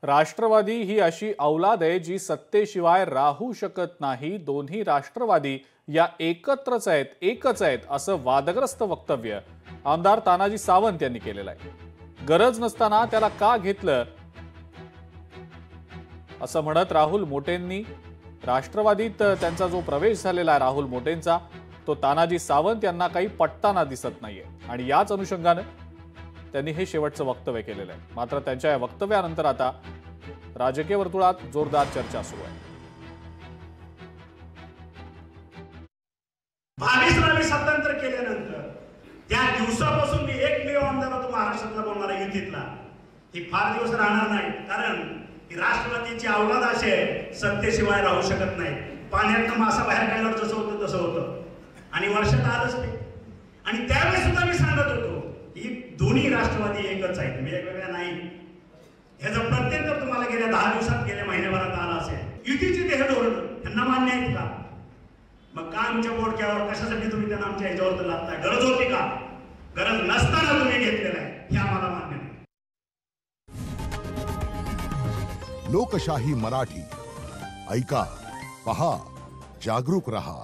राष्ट्रवादी ही अशी औलाद आहे जी सत्तेशिवाय राहू शकत नाही। दोन्ही राष्ट्रवादी या एकत्रच आहेत, एकच आहेत असं वादग्रस्त वक्तव्य आमदार तानाजी सावंत यांनी केलेलं आहे। गरज नसताना त्याला का घेतलं असं म्हणत राहुल मोटेंनी राष्ट्रवादीत त्यांचा जो प्रवेश झालेला आहे राहुल मोटेंचा तो तानाजी सावंत यांना काही पटताना दिसत नाहीये आणि याच अनुषंगाने त्यांनी हे शेवटचं वक्तव्य केलेलं आहे। मात्र त्यांच्या या वक्तव्यानंतर आता राजकीय वर्तुळात जोरदार चर्चा सुरू आहे। 22 स्वातंत्र्य केल्यानंतर त्या दिवसापासून मी एकमेव आमदार होतो महाराष्ट्रातला बोलणारा युतीतला। ही फार दिवस राहणार नाही, कारण ही राष्ट्रवादीची औलाद अशी आहे, सत्तेशिवाय राहू शकत नाही। पाण्यातनं मासा बाहेर काढल्यावर जसं होतं तसं होतं आणि वर्षात आलंच ते। आणि त्यावेळेस सुद्धा मी सांगत होतो ही दोन्ही राष्ट्रवादी एकच आहेत, वेगवेगळ्या नाही। ह्याचं प्रत्येक तुम्हाला गेल्या 10 दिवसात गेल्या महिन्याभरात आला असेल। युतीची देह धोरण त्यांना मान्य आहेत का? मग का आमच्या बोडक्यावर कशासाठी तुम्ही त्यांना आमच्या ह्याच्यावर लादताय? गरज होती का? गरज नसताना तुम्ही घेतलेलं आहे हे आम्हाला मान्य नाही। लोकशाही मराठी ऐका, पहा, जागरूक रहा।